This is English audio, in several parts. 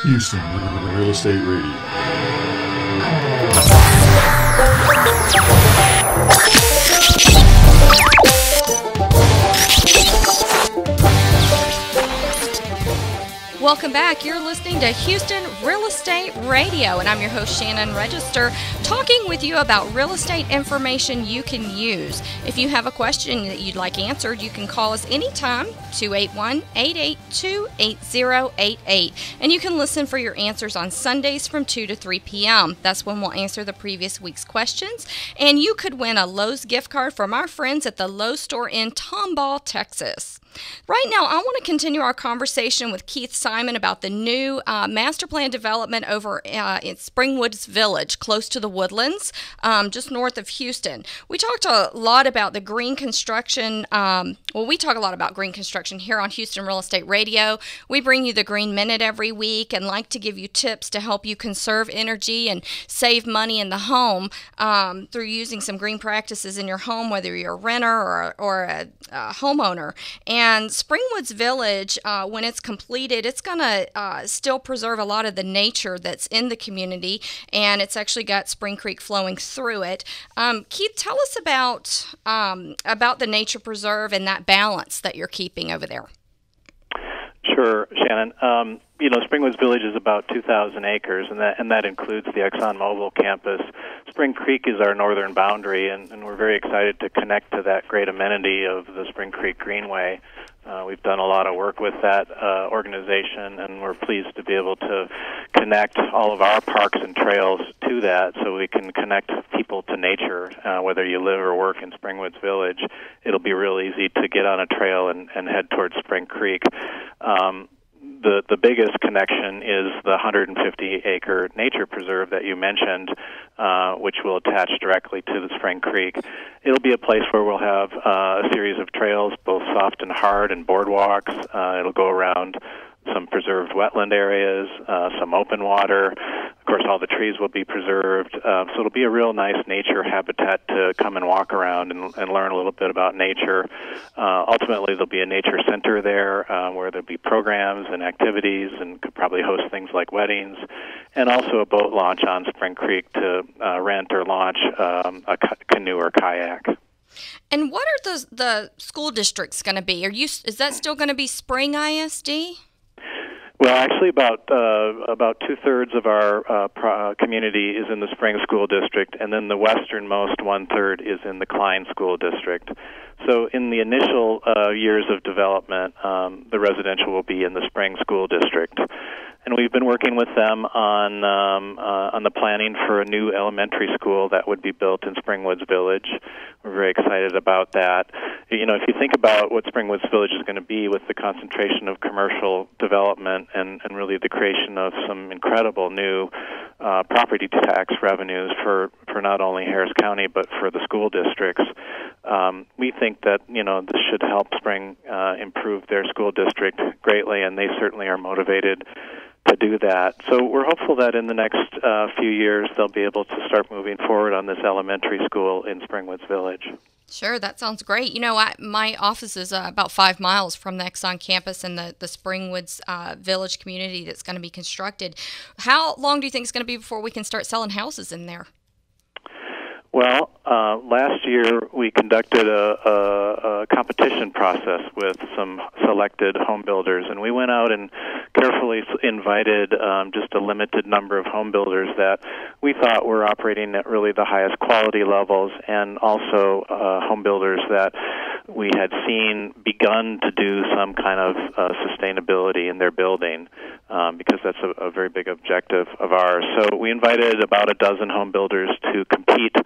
Houston Real Estate Radio. Welcome back. You're listening to Houston Real Estate Radio, and I'm your host, Shannon Register, talking with you about real estate information you can use. If you have a question that you'd like answered, you can call us anytime, 281-882-8088, and you can listen for your answers on Sundays from 2 to 3 p.m. That's when we'll answer the previous week's questions, and you could win a Lowe's gift card from our friends at the Lowe's store in Tomball, Texas. Right now, I want to continue our conversation with Keith Simon about the new master plan development over in Springwoods Village, close to the Woodlands, just north of Houston. We talked a lot about the green construction. We talk a lot about green construction here on Houston Real Estate Radio. We bring you the Green Minute every week and like to give you tips to help you conserve energy and save money in the home through using some green practices in your home, whether you're a renter or a homeowner. And Springwoods Village, when it's completed, it's going to still preserve a lot of the nature that's in the community, and it's actually got Spring Creek flowing through it. Keith, tell us about the nature preserve and that balance that you're keeping over there. Sure, Shannon. Springwoods Village is about 2,000 acres, and that includes the ExxonMobil campus. Spring Creek is our northern boundary, and we're very excited to connect to that great amenity of the Spring Creek Greenway. We've done a lot of work with that organization, and we're pleased to be able to connect all of our parks and trails to that so we can connect people to nature. Whether you live or work in Springwoods Village, it'll be real easy to get on a trail and head towards Spring Creek. The biggest connection is the 150-acre nature preserve that you mentioned, which will attach directly to the Spring Creek. It'll be a place where we'll have a series of trails, both soft and hard, and boardwalks. It'll go around some preserved wetland areas, some open water. Of course, all the trees will be preserved. So it'll be a real nice nature habitat to come and walk around and learn a little bit about nature. Ultimately, there'll be a nature center there where there'll be programs and activities, and could probably host things like weddings, and also a boat launch on Spring Creek to rent or launch a canoe or kayak. And what are the school districts going to be? Is that still going to be Spring ISD? Well, actually, about 2/3 of our community is in the Spring School District, and then the westernmost 1/3 is in the Klein School District. So, in the initial years of development, the residential will be in the Spring School District, and we've been working with them on the planning for a new elementary school that would be built in Springwoods Village. We're very excited about that. If you think about what Springwoods Village is going to be with the concentration of commercial development and really the creation of some incredible new property tax revenues for not only Harris County but for the school districts, we think that this should help Spring improve their school district greatly, and they certainly are motivated to do that. So we're hopeful that in the next few years they'll be able to start moving forward on this elementary school in Springwoods Village. Sure, that sounds great. My office is about 5 miles from the Exxon campus and the Springwoods Village community that's going to be constructed. How long do you think it's going to be before we can start selling houses in there? Well, last year we conducted a competition process with some selected home builders, and we went out and carefully invited just a limited number of home builders that we thought were operating at really the highest quality levels, and also home builders that we had seen begun to do some kind of sustainability in their building, because that's a very big objective of ours. So we invited about a dozen home builders to compete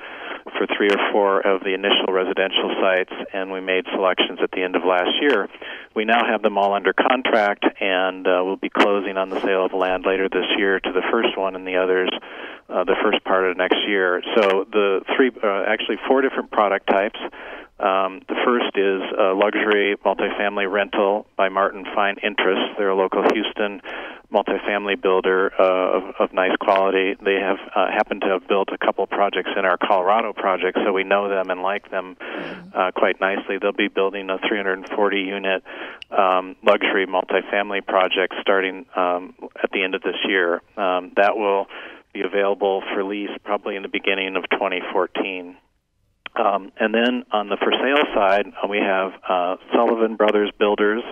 for 3 or 4 of the initial residential sites, and we made selections at the end of last year. We now have them all under contract, and we'll be closing on the sale of land later this year to the first one, and the others the first part of next year. So the 4 different product types. The first is a luxury multifamily rental by Martin Fine Interest. They're a local Houston multifamily builder of nice quality. They have happened to have built a couple projects in our Colorado project, so we know them and like them quite nicely. They'll be building a 340-unit luxury multifamily project starting at the end of this year. That will be available for lease probably in the beginning of 2014. And then on the for sale side, we have Sullivan Brothers Builders,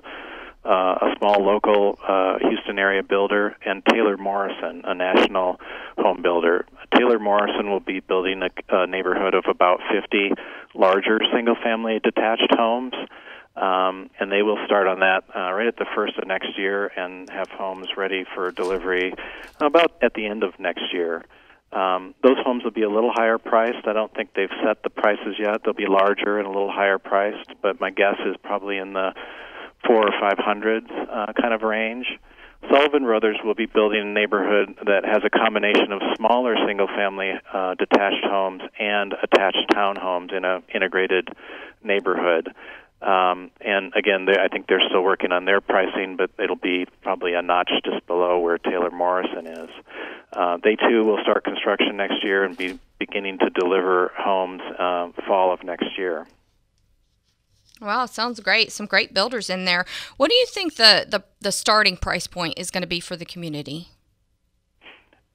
a small local Houston area builder, and Taylor Morrison, a national home builder. Taylor Morrison will be building a neighborhood of about 50 larger single-family detached homes, and they will start on that right at the first of next year and have homes ready for delivery about at the end of next year. Those homes will be a little higher priced. I don't think they've set the prices yet. They'll be larger and a little higher priced, but my guess is probably in the 400 or 500s kind of range. Sullivan Brothers will be building a neighborhood that has a combination of smaller single-family detached homes and attached townhomes in an integrated neighborhood. And again, I think they're still working on their pricing, but it'll be probably a notch just below where Taylor Morrison is. They too will start construction next year and be beginning to deliver homes fall of next year. Wow, sounds great. Some great builders in there. What do you think the starting price point is going to be for the community?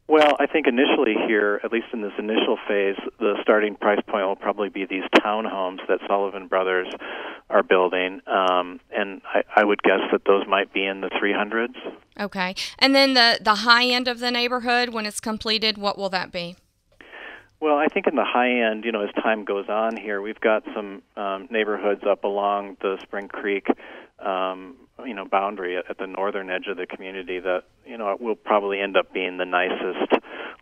Well, I think initially here, at least in this initial phase, the starting price point will probably be these townhomes that Sullivan Brothers are building, and I would guess that those might be in the 300s. Okay. And then the high end of the neighborhood, when it's completed, what will that be? Well, I think in the high end, as time goes on here, we've got some neighborhoods up along the Spring Creek boundary at the northern edge of the community that, will probably end up being the nicest,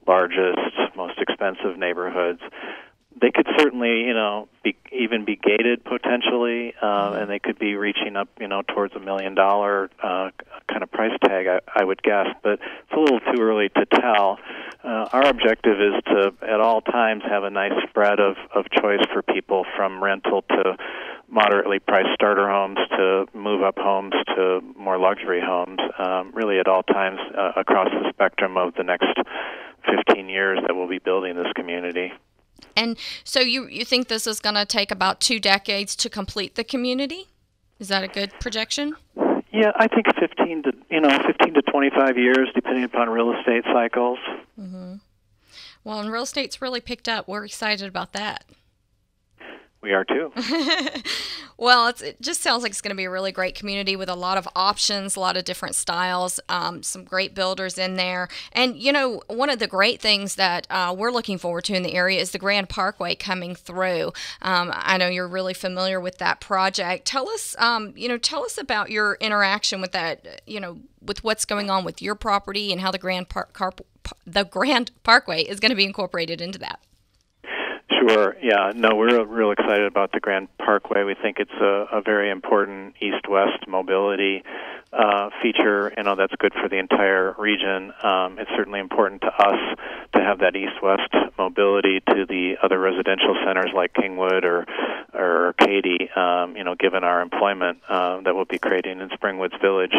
largest, most expensive neighborhoods. They could certainly, even be gated potentially, and they could be reaching up, towards $1 million kind of price tag, I would guess. But it's a little too early to tell. Our objective is to, at all times, have a nice spread of choice for people, from rental to moderately priced starter homes to move-up homes to more luxury homes, really at all times across the spectrum of the next 15 years that we'll be building this community. And so you think this is going to take about 2 decades to complete the community? Is that a good projection? Yeah, I think 15 to 25 years, depending upon real estate cycles. Mm-hmm. Well, and real estate's really picked up. We're excited about that. We are too. Well, it just sounds like it's going to be a really great community with a lot of options, a lot of different styles, some great builders in there. And, one of the great things that we're looking forward to in the area is the Grand Parkway coming through. I know you're really familiar with that project. Tell us about your interaction with that, with what's going on with your property and how the Grand Parkway is going to be incorporated into that. Sure. Yeah. No, we're real excited about the Grand Parkway. We think it's a very important east-west mobility feature. That's good for the entire region. It's certainly important to us to have that east-west mobility to the other residential centers like Kingwood or Katy, given our employment that we'll be creating in Springwoods Village.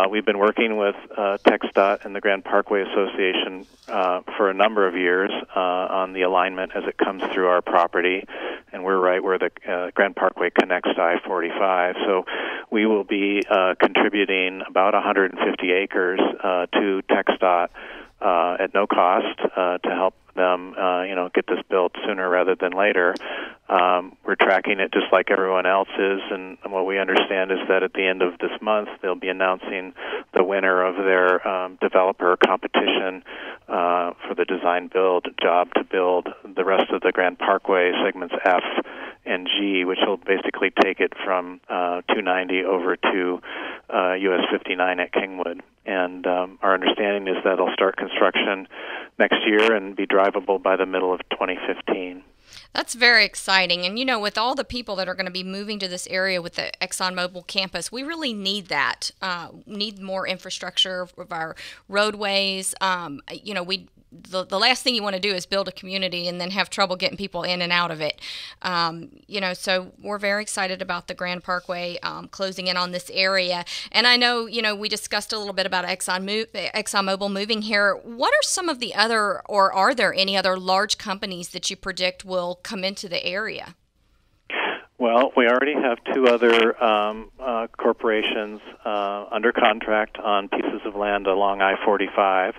We've been working with TxDOT and the Grand Parkway Association for a number of years on the alignment as it comes through our property, and we're right where the Grand Parkway connects to I-45. So we will be contributing about 150 acres to TxDOT at no cost to help them, get this built sooner rather than later. We're tracking it just like everyone else is, and what we understand is that at the end of this month, they'll be announcing the winner of their developer competition for the design-build job to build the rest of the Grand Parkway segments F and G, which will basically take it from 290 over to US 59 at Kingwood. And our understanding is that it'll start construction next year and be drivable by the middle of 2015. That's very exciting. And, with all the people that are going to be moving to this area with the ExxonMobil campus, we really need that. Need more infrastructure of our roadways. the last thing you want to do is build a community and then have trouble getting people in and out of it. So we're very excited about the Grand Parkway closing in on this area. And I know, we discussed a little bit about ExxonMobil moving here. What are some of the other, or are there any other large companies that you predict will come into the area? Well, we already have two other corporations under contract on pieces of land along I-45.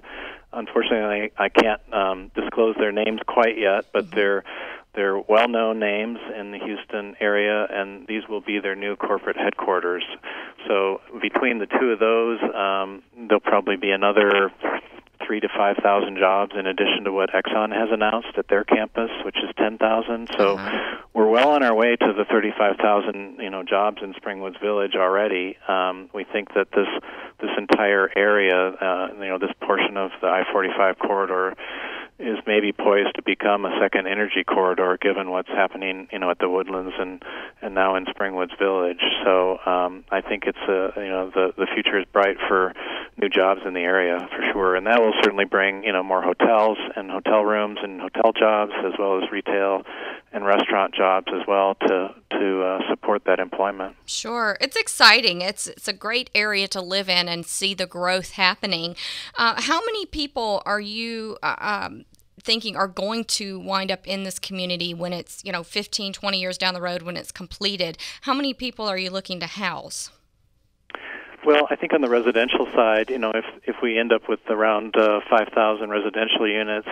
Unfortunately, I can't disclose their names quite yet, but they're well-known names in the Houston area, and these will be their new corporate headquarters. So between the two of those, there'll probably be another 3,000 to 5,000 jobs in addition to what Exxon has announced at their campus, which is 10,000. So we're well on our way to the 35,000 jobs in Springwoods Village already. We think that this entire area, this portion of the I-45 corridor, is maybe poised to become a second energy corridor, given what's happening, at the Woodlands and now in Springwoods Village. So I think it's the future is bright for new jobs in the area for sure, and that will certainly bring more hotels and hotel rooms and hotel jobs, as well as retail and restaurant jobs as well to support that employment. Sure, it's exciting. It's a great area to live in and see the growth happening. How many people are you thinking are going to wind up in this community when it's 15, 20 years down the road when it's completed? How many people are you looking to house? Well, I think on the residential side, if we end up with around 5,000 residential units,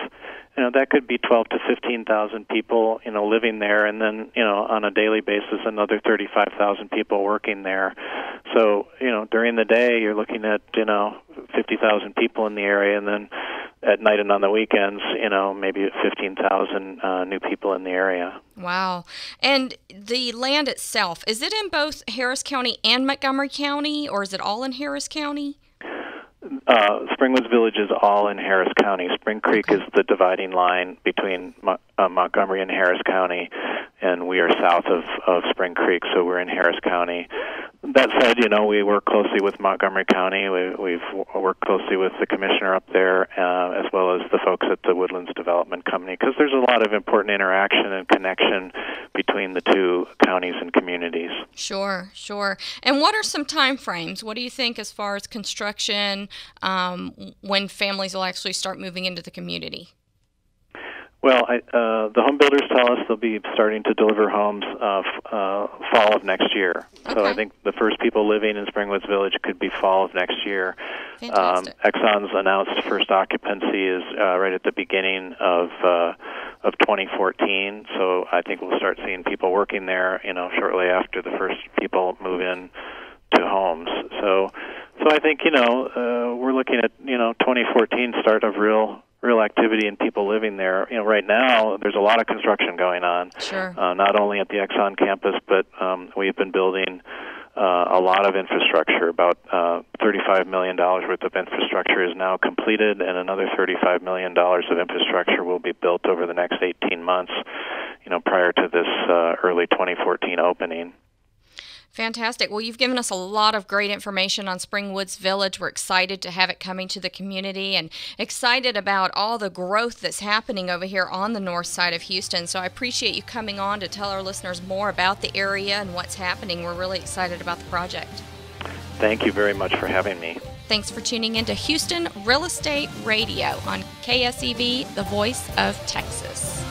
that could be 12 to 15,000 people, living there, and then, on a daily basis, another 35,000 people working there. So, during the day, you're looking at, 50,000 people in the area, and then at night and on the weekends, maybe 15,000 new people in the area. Wow. And the land itself, is it in both Harris County and Montgomery County, or is it all in Harris County? Springwoods Village is all in Harris County. Spring Creek is the dividing line between Montgomery and Harris County, and we are south of Spring Creek, so we're in Harris County. That said, we work closely with Montgomery County. We've worked closely with the commissioner up there, as well as the folks at the Woodlands Development Company, because there's a lot of important interaction and connection between the two counties and communities. Sure. And what are some time frames? What do you think as far as construction, when families will actually start moving into the community? Well, the home builders tell us they'll be starting to deliver homes fall of next year. Okay. So I think the first people living in Springwoods Village could be fall of next year. Fantastic. Exxon's announced first occupancy is right at the beginning of 2014. So I think we'll start seeing people working there, shortly after the first people move in to homes. So I think we're looking at 2014 start of real activity and people living there. Right now there's a lot of construction going on. Sure. Not only at the Exxon campus, but we've been building a lot of infrastructure. About $35 million worth of infrastructure is now completed, and another $35 million of infrastructure will be built over the next 18 months, prior to this early 2014 opening. Fantastic. Well, you've given us a lot of great information on Springwoods Village. We're excited to have it coming to the community and excited about all the growth that's happening over here on the north side of Houston. So I appreciate you coming on to tell our listeners more about the area and what's happening. We're really excited about the project. Thank you very much for having me. Thanks for tuning in to Houston Real Estate Radio on KSEV, the voice of Texas.